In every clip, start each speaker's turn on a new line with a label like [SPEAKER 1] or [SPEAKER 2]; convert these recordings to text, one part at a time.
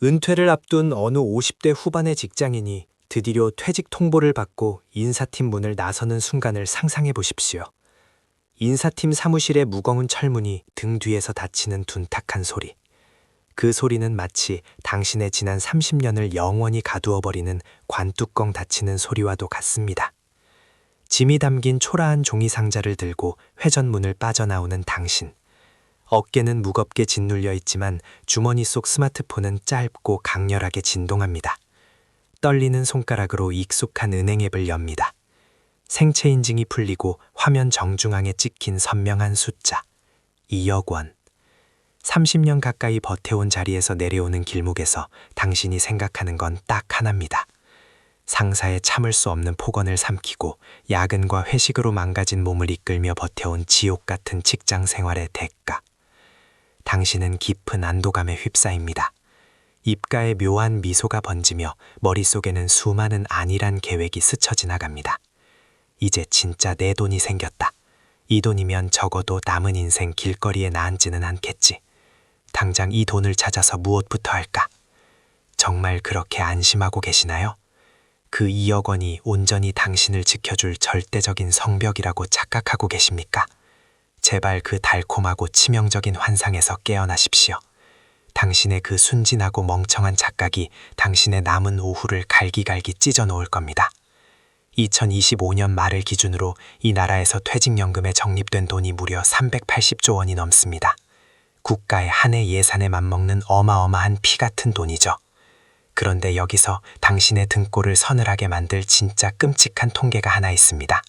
[SPEAKER 1] 은퇴를 앞둔 어느 50대 후반의 직장인이 드디어 퇴직 통보를 받고 인사팀 문을 나서는 순간을 상상해 보십시오. 인사팀 사무실의 무거운 철문이 등 뒤에서 닫히는 둔탁한 소리. 그 소리는 마치 당신의 지난 30년을 영원히 가두어버리는 관뚜껑 닫히는 소리와도 같습니다. 짐이 담긴 초라한 종이 상자를 들고 회전문을 빠져나오는 당신. 어깨는 무겁게 짓눌려 있지만 주머니 속 스마트폰은 짧고 강렬하게 진동합니다. 떨리는 손가락으로 익숙한 은행 앱을 엽니다. 생체 인증이 풀리고 화면 정중앙에 찍힌 선명한 숫자 2억 원. 30년 가까이 버텨온 자리에서 내려오는 길목에서 당신이 생각하는 건 딱 하나입니다. 상사의 참을 수 없는 폭언을 삼키고 야근과 회식으로 망가진 몸을 이끌며 버텨온 지옥 같은 직장 생활의 대가. 당신은 깊은 안도감에 휩싸입니다. 입가에 묘한 미소가 번지며 머릿속에는 수많은 안일한 계획이 스쳐 지나갑니다. 이제 진짜 내 돈이 생겼다. 이 돈이면 적어도 남은 인생 길거리에 나앉지는 않겠지. 당장 이 돈을 찾아서 무엇부터 할까? 정말 그렇게 안심하고 계시나요? 그 2억 원이 온전히 당신을 지켜줄 절대적인 성벽이라고 착각하고 계십니까? 제발 그 달콤하고 치명적인 환상에서 깨어나십시오. 당신의 그 순진하고 멍청한 착각이 당신의 남은 오후를 갈기갈기 찢어 놓을 겁니다. 2025년 말을 기준으로 이 나라에서 퇴직연금에 적립된 돈이 무려 380조 원이 넘습니다. 국가의 한 해 예산에 맞먹는 어마어마한 피 같은 돈이죠. 그런데 여기서 당신의 등골을 서늘하게 만들 진짜 끔찍한 통계가 하나 있습니다.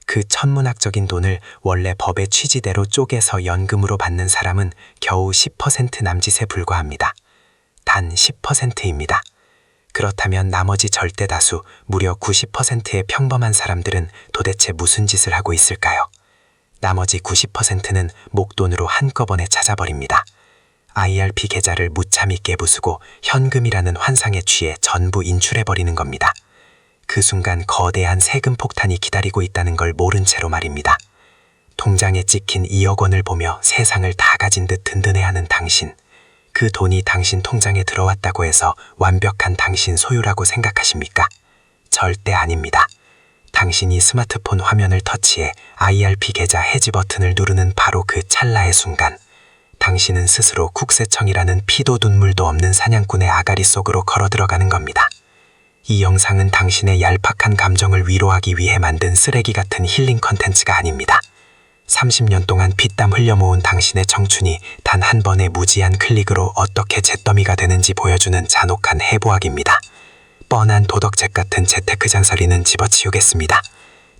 [SPEAKER 1] 그 천문학적인 돈을 원래 법의 취지대로 쪼개서 연금으로 받는 사람은 겨우 10% 남짓에 불과합니다. 단 10%입니다. 그렇다면 나머지 절대 다수, 무려 90%의 평범한 사람들은 도대체 무슨 짓을 하고 있을까요? 나머지 90%는 목돈으로 한꺼번에 찾아버립니다. IRP 계좌를 무참히 깨부수고 현금이라는 환상에 취해 전부 인출해버리는 겁니다. 그 순간 거대한 세금 폭탄이 기다리고 있다는 걸 모른 채로 말입니다. 통장에 찍힌 2억 원을 보며 세상을 다 가진 듯 든든해하는 당신. 그 돈이 당신 통장에 들어왔다고 해서 완벽한 당신 소유라고 생각하십니까? 절대 아닙니다. 당신이 스마트폰 화면을 터치해 IRP 계좌 해지 버튼을 누르는 바로 그 찰나의 순간, 당신은 스스로 국세청이라는 피도 눈물도 없는 사냥꾼의 아가리 속으로 걸어 들어가는 겁니다. 이 영상은 당신의 얄팍한 감정을 위로하기 위해 만든 쓰레기 같은 힐링 컨텐츠가 아닙니다. 30년 동안 피땀 흘려 모은 당신의 청춘이 단 한 번의 무지한 클릭으로 어떻게 잿더미가 되는지 보여주는 잔혹한 해부학입니다. 뻔한 도덕책 같은 재테크 잔소리는 집어치우겠습니다.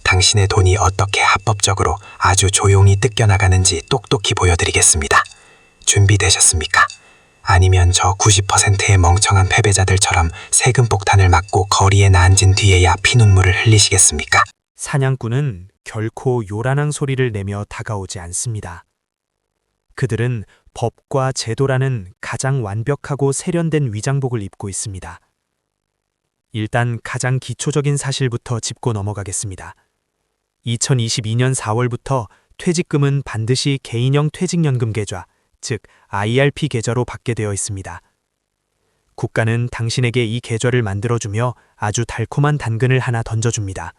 [SPEAKER 1] 당신의 돈이 어떻게 합법적으로 아주 조용히 뜯겨나가는지 똑똑히 보여드리겠습니다. 준비되셨습니까? 아니면 저 90%의 멍청한 패배자들처럼 세금 폭탄을 맞고 거리에 나앉은 뒤에야 피눈물을 흘리시겠습니까?
[SPEAKER 2] 사냥꾼은 결코 요란한 소리를 내며 다가오지 않습니다. 그들은 법과 제도라는 가장 완벽하고 세련된 위장복을 입고 있습니다. 일단 가장 기초적인 사실부터 짚고 넘어가겠습니다. 2022년 4월부터 퇴직금은 반드시 개인형 퇴직연금 계좌, 즉 IRP 계좌로 받게 되어 있습니다. 국가는 당신에게 이 계좌를 만들어주며 아주 달콤한 당근을 하나 던져줍니다.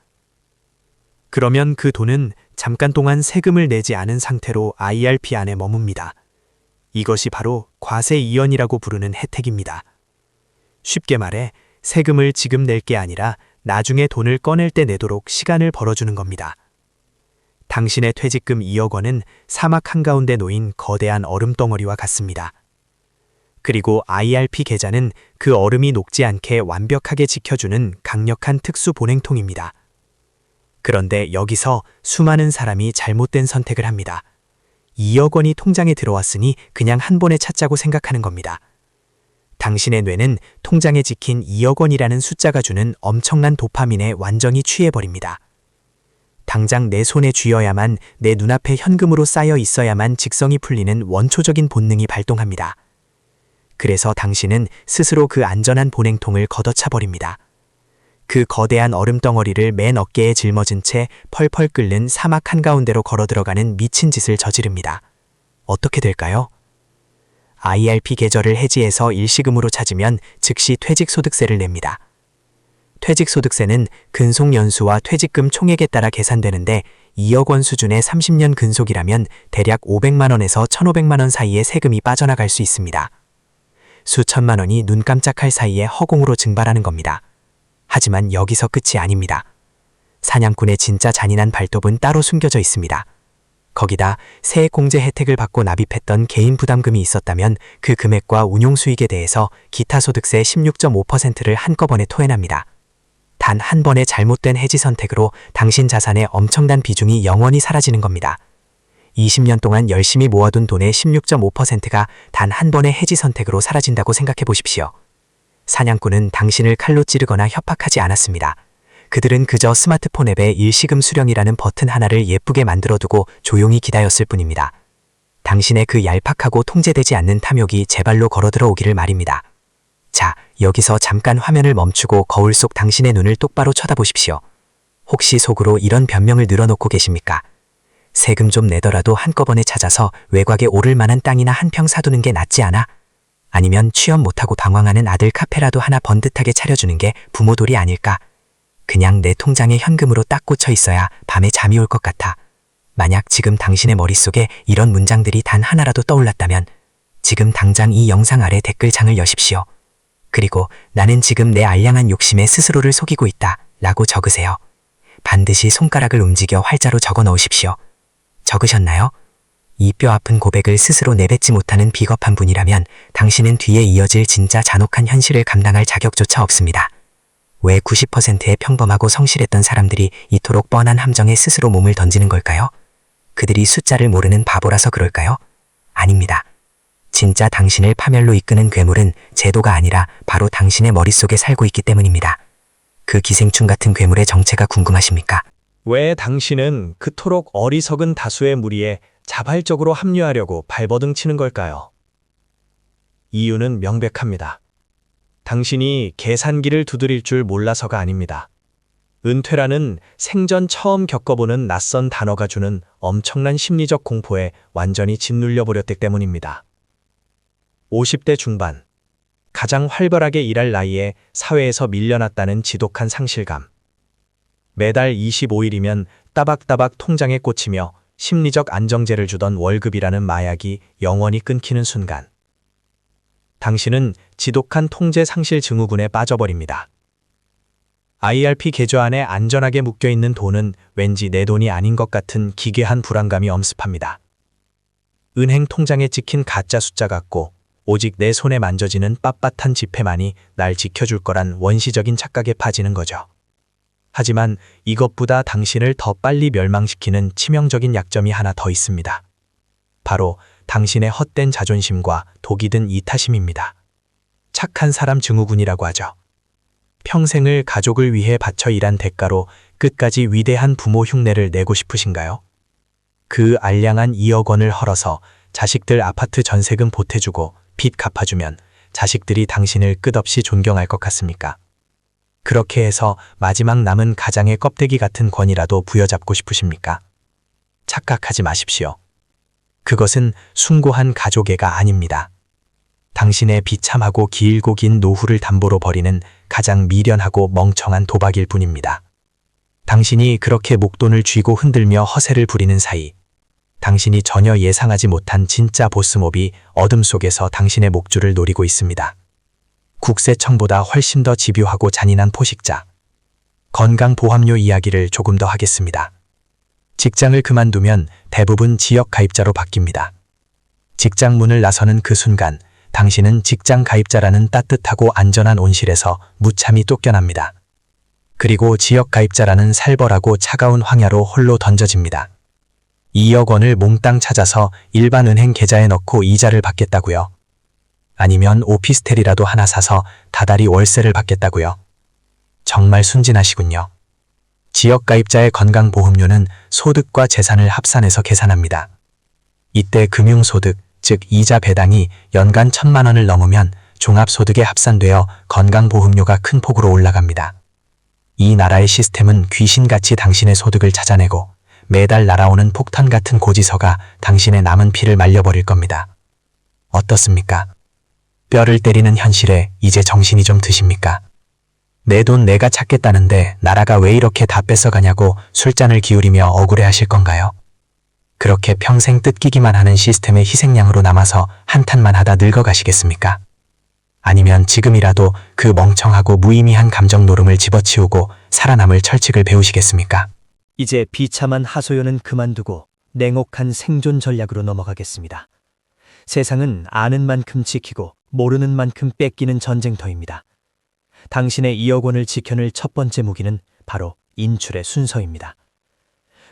[SPEAKER 2] 그러면 그 돈은 잠깐 동안 세금을 내지 않은 상태로 IRP 안에 머뭅니다. 이것이 바로 과세이연이라고 부르는 혜택입니다. 쉽게 말해 세금을 지금 낼 게 아니라 나중에 돈을 꺼낼 때 내도록 시간을 벌어주는 겁니다. 당신의 퇴직금 2억 원은 사막 한가운데 놓인 거대한 얼음덩어리와 같습니다. 그리고 IRP 계좌는 그 얼음이 녹지 않게 완벽하게 지켜주는 강력한 특수 보냉통입니다. 그런데 여기서 수많은 사람이 잘못된 선택을 합니다. 2억 원이 통장에 들어왔으니 그냥 한 번에 찾자고 생각하는 겁니다. 당신의 뇌는 통장에 찍힌 2억 원이라는 숫자가 주는 엄청난 도파민에 완전히 취해버립니다. 당장 내 손에 쥐어야만, 내 눈앞에 현금으로 쌓여 있어야만 직성이 풀리는 원초적인 본능이 발동합니다. 그래서 당신은 스스로 그 안전한 보냉통을 걷어차버립니다. 그 거대한 얼음덩어리를 맨 어깨에 짊어진 채 펄펄 끓는 사막 한가운데로 걸어 들어가는 미친 짓을 저지릅니다. 어떻게 될까요? IRP 계좌를 해지해서 일시금으로 찾으면 즉시 퇴직소득세를 냅니다. 퇴직소득세는 근속연수와 퇴직금 총액에 따라 계산되는데 2억 원 수준의 30년 근속이라면 대략 500만 원에서 1,500만 원 사이의 세금이 빠져나갈 수 있습니다. 수천만 원이 눈 깜짝할 사이에 허공으로 증발하는 겁니다. 하지만 여기서 끝이 아닙니다. 사냥꾼의 진짜 잔인한 발톱은 따로 숨겨져 있습니다. 거기다 세액공제 혜택을 받고 납입했던 개인 부담금이 있었다면 그 금액과 운용수익에 대해서 기타 소득세 16.5%를 한꺼번에 토해납니다. 단 한 번의 잘못된 해지 선택으로 당신 자산의 엄청난 비중이 영원히 사라지는 겁니다. 20년 동안 열심히 모아둔 돈의 16.5%가 단 한 번의 해지 선택으로 사라진다고 생각해 보십시오. 사냥꾼은 당신을 칼로 찌르거나 협박하지 않았습니다. 그들은 그저 스마트폰 앱에 일시금 수령이라는 버튼 하나를 예쁘게 만들어두고 조용히 기다렸을 뿐입니다. 당신의 그 얄팍하고 통제되지 않는 탐욕이 제 발로 걸어들어오기를 말입니다. 자, 여기서 잠깐 화면을 멈추고 거울 속 당신의 눈을 똑바로 쳐다보십시오. 혹시 속으로 이런 변명을 늘어놓고 계십니까? 세금 좀 내더라도 한꺼번에 찾아서 외곽에 오를 만한 땅이나 한 평 사두는 게 낫지 않아? 아니면 취업 못하고 방황하는 아들 카페라도 하나 번듯하게 차려주는 게 부모 도리 아닐까? 그냥 내 통장에 현금으로 딱 꽂혀 있어야 밤에 잠이 올 것 같아. 만약 지금 당신의 머릿속에 이런 문장들이 단 하나라도 떠올랐다면 지금 당장 이 영상 아래 댓글창을 여십시오. 그리고 나는 지금 내 알량한 욕심에 스스로를 속이고 있다 라고 적으세요. 반드시 손가락을 움직여 활자로 적어 넣으십시오. 적으셨나요? 이 뼈 아픈 고백을 스스로 내뱉지 못하는 비겁한 분이라면 당신은 뒤에 이어질 진짜 잔혹한 현실을 감당할 자격조차 없습니다. 왜 90%의 평범하고 성실했던 사람들이 이토록 뻔한 함정에 스스로 몸을 던지는 걸까요? 그들이 숫자를 모르는 바보라서 그럴까요? 아닙니다. 진짜 당신을 파멸로 이끄는 괴물은 제도가 아니라 바로 당신의 머릿속에 살고 있기 때문입니다. 그 기생충 같은 괴물의 정체가 궁금하십니까?
[SPEAKER 1] 왜 당신은 그토록 어리석은 다수의 무리에 자발적으로 합류하려고 발버둥 치는 걸까요? 이유는 명백합니다. 당신이 계산기를 두드릴 줄 몰라서가 아닙니다. 은퇴라는 생전 처음 겪어보는 낯선 단어가 주는 엄청난 심리적 공포에 완전히 짓눌려 버렸기 때문입니다. 50대 중반, 가장 활발하게 일할 나이에 사회에서 밀려났다는 지독한 상실감. 매달 25일이면 따박따박 통장에 꽂히며 심리적 안정제를 주던 월급이라는 마약이 영원히 끊기는 순간. 당신은 지독한 통제 상실 증후군에 빠져버립니다. IRP 계좌 안에 안전하게 묶여있는 돈은 왠지 내 돈이 아닌 것 같은 기괴한 불안감이 엄습합니다. 은행 통장에 찍힌 가짜 숫자 같고 오직 내 손에 만져지는 빳빳한 지폐만이 날 지켜줄 거란 원시적인 착각에 빠지는 거죠. 하지만 이것보다 당신을 더 빨리 멸망시키는 치명적인 약점이 하나 더 있습니다. 바로 당신의 헛된 자존심과 독이 든 이타심입니다. 착한 사람 증후군이라고 하죠. 평생을 가족을 위해 바쳐 일한 대가로 끝까지 위대한 부모 흉내를 내고 싶으신가요? 그 알량한 2억 원을 헐어서 자식들 아파트 전세금 보태주고 빚 갚아주면 자식들이 당신을 끝없이 존경할 것 같습니까? 그렇게 해서 마지막 남은 가장의 껍데기 같은 권이라도 부여잡고 싶으십니까? 착각하지 마십시오. 그것은 숭고한 가족애가 아닙니다. 당신의 비참하고 길고 긴 노후를 담보로 벌이는 가장 미련하고 멍청한 도박일 뿐입니다. 당신이 그렇게 목돈을 쥐고 흔들며 허세를 부리는 사이 당신이 전혀 예상하지 못한 진짜 보스몹이 어둠 속에서 당신의 목줄을 노리고 있습니다. 국세청보다 훨씬 더 집요하고 잔인한 포식자. 건강보험료 이야기를 조금 더 하겠습니다. 직장을 그만두면 대부분 지역 가입자로 바뀝니다. 직장 문을 나서는 그 순간 당신은 직장 가입자라는 따뜻하고 안전한 온실에서 무참히 쫓겨납니다. 그리고 지역 가입자라는 살벌하고 차가운 황야로 홀로 던져집니다. 2억 원을 몽땅 찾아서 일반 은행 계좌에 넣고 이자를 받겠다고요? 아니면 오피스텔이라도 하나 사서 다달이 월세를 받겠다고요? 정말 순진하시군요. 지역가입자의 건강보험료는 소득과 재산을 합산해서 계산합니다. 이때 금융소득, 즉 이자 배당이 연간 1,000만 원을 넘으면 종합소득에 합산되어 건강보험료가 큰 폭으로 올라갑니다. 이 나라의 시스템은 귀신같이 당신의 소득을 찾아내고 매달 날아오는 폭탄 같은 고지서가 당신의 남은 피를 말려버릴 겁니다.
[SPEAKER 3] 어떻습니까? 뼈를 때리는 현실에 이제 정신이 좀 드십니까? 내 돈 내가 찾겠다는데 나라가 왜 이렇게 다 뺏어가냐고 술잔을 기울이며 억울해하실 건가요? 그렇게 평생 뜯기기만 하는 시스템의 희생양으로 남아서 한탄만 하다 늙어가시겠습니까? 아니면 지금이라도 그 멍청하고 무의미한 감정 노름을 집어치우고 살아남을 철칙을 배우시겠습니까?
[SPEAKER 4] 이제 비참한 하소연은 그만두고 냉혹한 생존 전략으로 넘어가겠습니다. 세상은 아는 만큼 지키고 모르는 만큼 뺏기는 전쟁터입니다. 당신의 2억 원을 지켜낼 첫 번째 무기는 바로 인출의 순서입니다.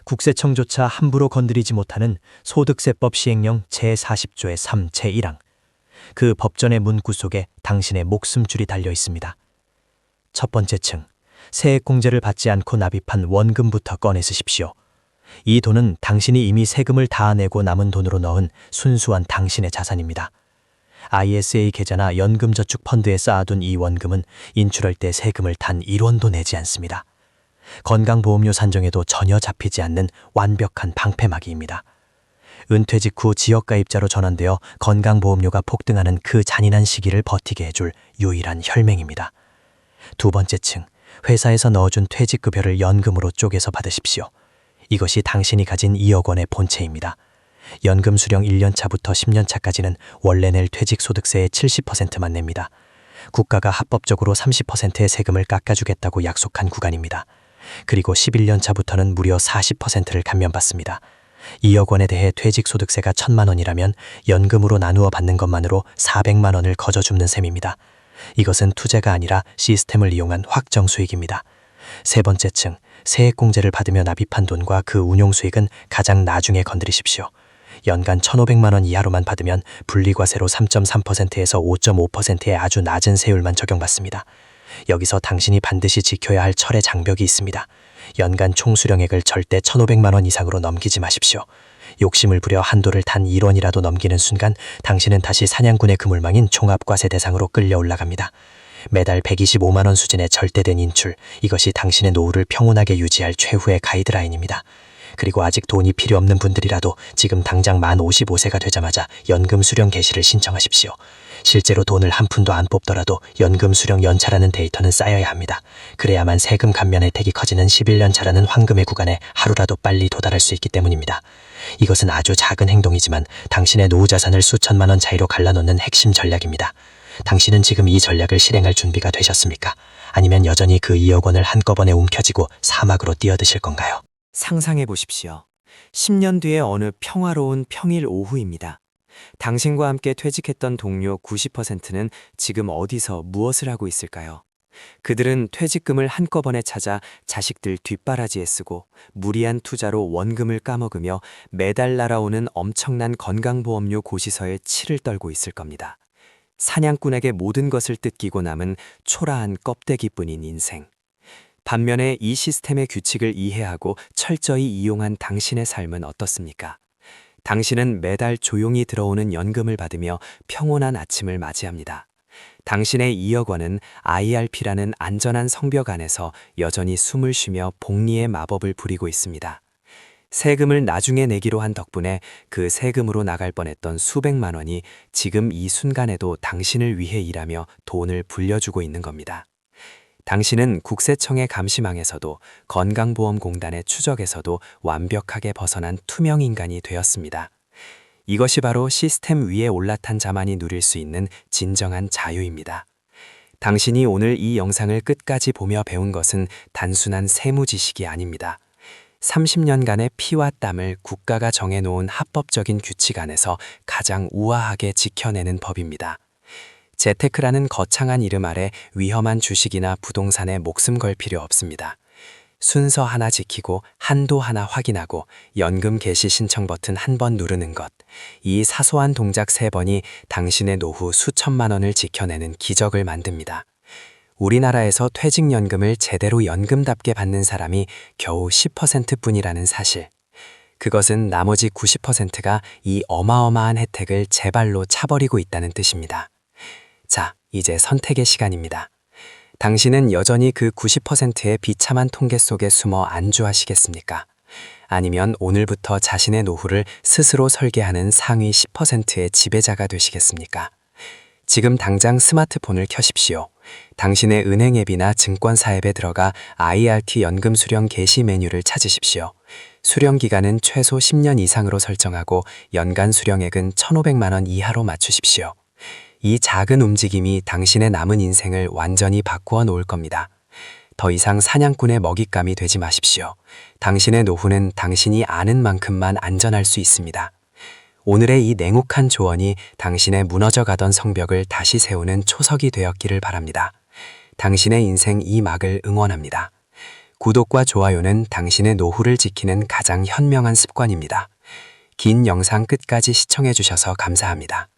[SPEAKER 4] 국세청조차 함부로 건드리지 못하는 소득세법 시행령 제40조의 3 제1항. 그 법전의 문구 속에 당신의 목숨줄이 달려 있습니다. 첫 번째 층, 세액공제를 받지 않고 납입한 원금부터 꺼내 쓰십시오. 이 돈은 당신이 이미 세금을 다 내고 남은 돈으로 넣은 순수한 당신의 자산입니다. ISA 계좌나 연금저축펀드에 쌓아둔 이 원금은 인출할 때 세금을 단 1원도 내지 않습니다. 건강보험료 산정에도 전혀 잡히지 않는 완벽한 방패막이입니다. 은퇴 직후 지역가입자로 전환되어 건강보험료가 폭등하는 그 잔인한 시기를 버티게 해줄 유일한 혈맹입니다. 두 번째 층, 회사에서 넣어준 퇴직급여를 연금으로 쪼개서 받으십시오. 이것이 당신이 가진 2억 원의 본체입니다. 연금 수령 1년 차부터 10년 차까지는 원래 낼 퇴직소득세의 70%만 냅니다. 국가가 합법적으로 30%의 세금을 깎아주겠다고 약속한 구간입니다. 그리고 11년 차부터는 무려 40%를 감면받습니다. 2억 원에 대해 퇴직소득세가 1,000만 원이라면 연금으로 나누어 받는 것만으로 400만 원을 거저 줍는 셈입니다. 이것은 투자가 아니라 시스템을 이용한 확정 수익입니다. 세 번째 층, 세액공제를 받으며 납입한 돈과 그 운용수익은 가장 나중에 건드리십시오. 연간 1,500만 원 이하로만 받으면 분리과세로 3.3%에서 5.5%의 아주 낮은 세율만 적용받습니다. 여기서 당신이 반드시 지켜야 할 철의 장벽이 있습니다. 연간 총수령액을 절대 1,500만 원 이상으로 넘기지 마십시오. 욕심을 부려 한도를 단 1원이라도 넘기는 순간 당신은 다시 사냥꾼의 그물망인 종합과세 대상으로 끌려 올라갑니다. 매달 125만 원 수준의 절대된 인출, 이것이 당신의 노후를 평온하게 유지할 최후의 가이드라인입니다. 그리고 아직 돈이 필요 없는 분들이라도 지금 당장 만 55세가 되자마자 연금 수령 개시를 신청하십시오. 실제로 돈을 한 푼도 안 뽑더라도 연금 수령 연차라는 데이터는 쌓여야 합니다. 그래야만 세금 감면 혜택이 커지는 11년 차라는 황금의 구간에 하루라도 빨리 도달할 수 있기 때문입니다. 이것은 아주 작은 행동이지만 당신의 노후 자산을 수천만 원 차이로 갈라놓는 핵심 전략입니다. 당신은 지금 이 전략을 실행할 준비가 되셨습니까? 아니면 여전히 그 2억 원을 한꺼번에 움켜쥐고 사막으로 뛰어드실 건가요?
[SPEAKER 1] 상상해 보십시오. 10년 뒤에 어느 평화로운 평일 오후입니다. 당신과 함께 퇴직했던 동료 90%는 지금 어디서 무엇을 하고 있을까요? 그들은 퇴직금을 한꺼번에 찾아 자식들 뒷바라지에 쓰고 무리한 투자로 원금을 까먹으며 매달 날아오는 엄청난 건강보험료 고시서에 치를 떨고 있을 겁니다. 사냥꾼에게 모든 것을 뜯기고 남은 초라한 껍데기뿐인 인생. 반면에 이 시스템의 규칙을 이해하고 철저히 이용한 당신의 삶은 어떻습니까? 당신은 매달 조용히 들어오는 연금을 받으며 평온한 아침을 맞이합니다. 당신의 2억 원은 IRP라는 안전한 성벽 안에서 여전히 숨을 쉬며 복리의 마법을 부리고 있습니다. 세금을 나중에 내기로 한 덕분에 그 세금으로 나갈 뻔했던 수백만 원이 지금 이 순간에도 당신을 위해 일하며 돈을 불려주고 있는 겁니다. 당신은 국세청의 감시망에서도 건강보험공단의 추적에서도 완벽하게 벗어난 투명 인간이 되었습니다. 이것이 바로 시스템 위에 올라탄 자만이 누릴 수 있는 진정한 자유입니다. 당신이 오늘 이 영상을 끝까지 보며 배운 것은 단순한 세무 지식이 아닙니다. 30년간의 피와 땀을 국가가 정해놓은 합법적인 규칙 안에서 가장 우아하게 지켜내는 법입니다. 재테크라는 거창한 이름 아래 위험한 주식이나 부동산에 목숨 걸 필요 없습니다. 순서 하나 지키고 한도 하나 확인하고 연금 개시 신청 버튼 한 번 누르는 것. 이 사소한 동작 3번이 당신의 노후 수천만 원을 지켜내는 기적을 만듭니다. 우리나라에서 퇴직연금을 제대로 연금답게 받는 사람이 겨우 10%뿐이라는 사실. 그것은 나머지 90%가 이 어마어마한 혜택을 제 발로 차버리고 있다는 뜻입니다. 자, 이제 선택의 시간입니다. 당신은 여전히 그 90%의 비참한 통계 속에 숨어 안주하시겠습니까?
[SPEAKER 5] 아니면 오늘부터 자신의 노후를 스스로 설계하는 상위 10%의 지배자가 되시겠습니까? 지금 당장 스마트폰을 켜십시오. 당신의 은행 앱이나 증권사 앱에 들어가 IRT 연금 수령 개시 메뉴를 찾으십시오. 수령 기간은 최소 10년 이상으로 설정하고 연간 수령액은 1,500만 원 이하로 맞추십시오. 이 작은 움직임이 당신의 남은 인생을 완전히 바꾸어 놓을 겁니다. 더 이상 사냥꾼의 먹잇감이 되지 마십시오. 당신의 노후는 당신이 아는 만큼만 안전할 수 있습니다. 오늘의 이 냉혹한 조언이 당신의 무너져가던 성벽을 다시 세우는 초석이 되었기를 바랍니다. 당신의 인생 이 막을 응원합니다. 구독과 좋아요는 당신의 노후를 지키는 가장 현명한 습관입니다. 긴 영상 끝까지 시청해 주셔서 감사합니다.